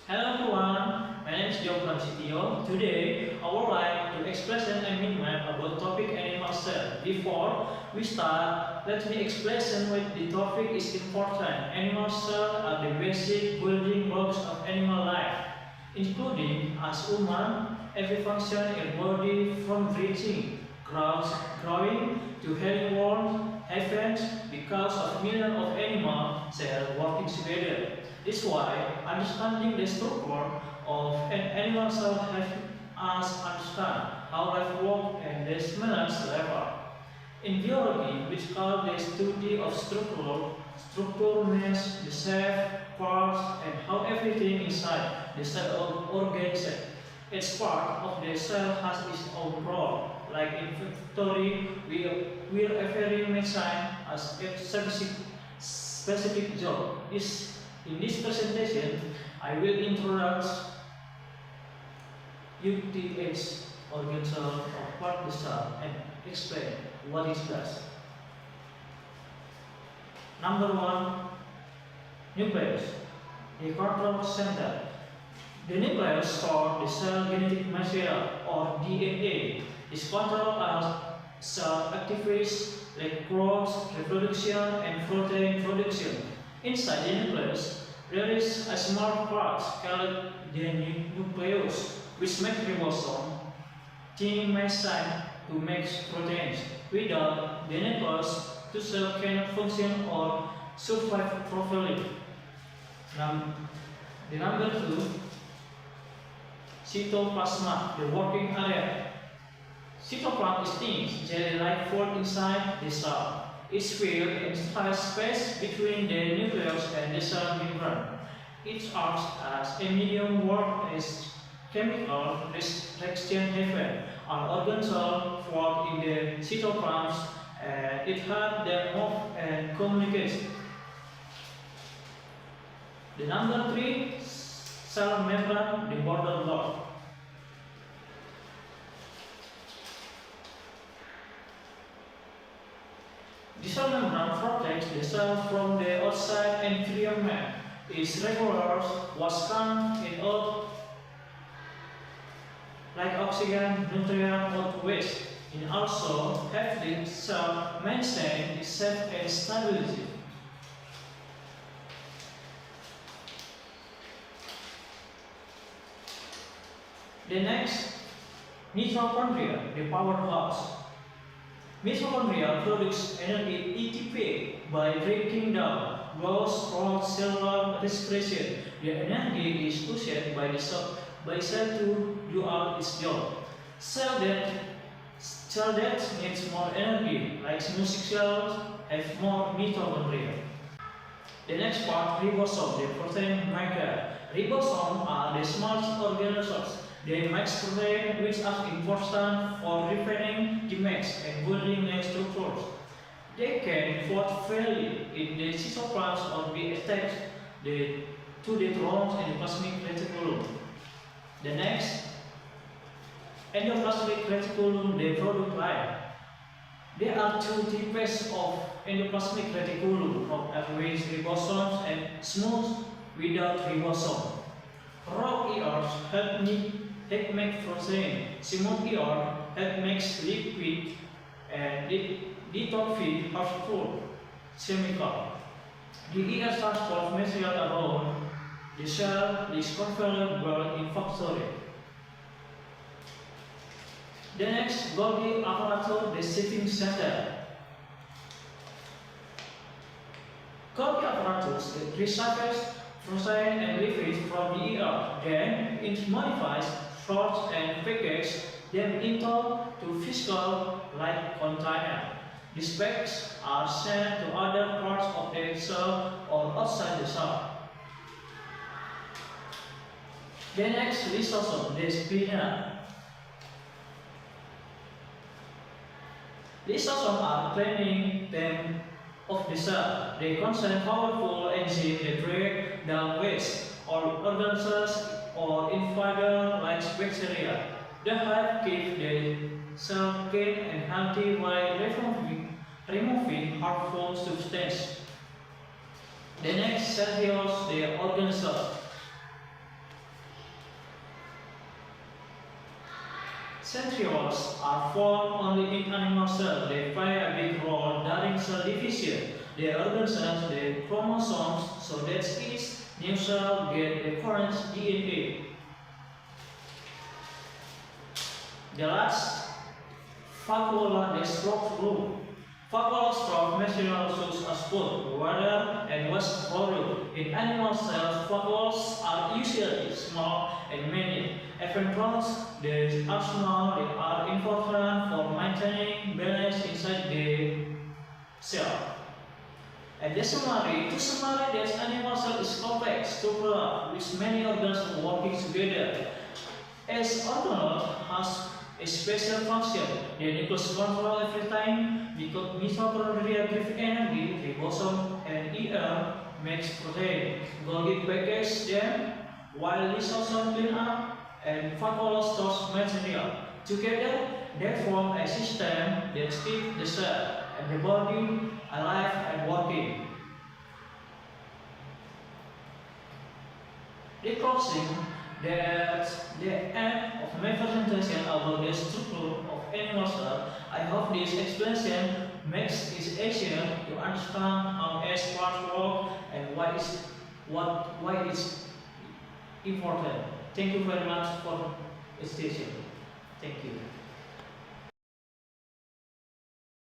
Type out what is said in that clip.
Hello everyone, my name is Jou Pratama Siti. Today, I would like to express an amendment about topic animal cell. Before we start, let me explain why the topic is important. Animal cells are the basic building blocks of animal life, including as human, every function in body from breathing, growing to healthy world happens because of millions of animal cells working together. This is why understanding the structure of an animal cell helps us understand how life works and the smells level. In biology, which called the study of structure means the shape, parts, and how everything inside the cell organized. Each part of the cell has its own role. Like in factory, where every machine has a specific job. In this presentation, I will introduce UTH organ cell of part the cell and explain what it does. Number 1, nucleus, the control center. The nucleus stores the cell genetic material or DNA. This controls cell activities like growth, reproduction, and protein production. Inside the nucleus, there is a small part called the nucleus, which makes ribosom, tiny machine to make proteins. Without the nucleus, the cell cannot function or survive properly. The number 2, Sitoplasma, the working area. Cytoplasm is thin, jelly-like fold inside the cell. It fills in space between the nucleus and the cell membrane. It acts as a medium work as chemical reaction happen. An organ cell formed in the cytoplasm and it helps them move and communicate. The number 3, cell membrane, the border block. The cell membrane protects the cell from the outside environment. Its regular was come in out like oxygen, nutrient, or waste. It also helps the cell maintain its shape and stability. The next, mitochondria, the powerhouse. Mitochondria produce energy ATP by breaking down growth or cellular respiration. The energy is used by cell to do out its job. Cell that needs more energy, like music cells, have more mitochondria. The next part, ribosom, the protein maker. Ribosomes are the smallest organisms. They make protein which are important for refining the mass and building new structures. They can float freely in the cytoplasm or be attached to the thrombus and the plasmic reticulum. The next, endoplasmic reticulum, they produce light. There are 2 types of endoplasmic reticulum, with ribosomes and smooth without ribosome. Raw ears help make protein. Smooth ear help makes liquid and detoxify harmful chemical. The ear transport material around the cell is convertible in factory. The next, Golgi apparatus, the shipping center. Golgi apparatus receives protein and lipids from the ear, then it modifies, sorts, and packages them into physical like container. The specs are sent to other parts of the cell or outside the cell. The next, Lisosom, the spinner. Lisosom are cleaning them of the cell. They contain powerful enzymes that break down waste or organisms or invader like bacteria. They help keep the cell clean and healthy while removing harmful substances. The next, Sentriol, the organ cell. Centrioles are found only in animal cells. They play a big role during cell division. They organize the chromosomes so that each new cell gets the current DNA. The last, Vakuola, the Struktur. Vakuola store material such as food, water, and waste product. In animal cells, vacuoles are usually small and many. Even though they are small, they are important for maintaining balance inside the cell. And to summarize that animal cell is complex structure with many organs working together. As organelle has a special function. The nucleus control everything, Mitokondria give energy, Ribosom and makes protein. Golgi package them, while Lisosom clean up and Vakuola stores material. Together, they form a system that keeps the cell and the body alive and working. The closing that's the end of my presentation about the structure of animal cell. I hope this explanation makes it easier to understand how S parts work and why it's important. Thank you very much for attention. Thank you.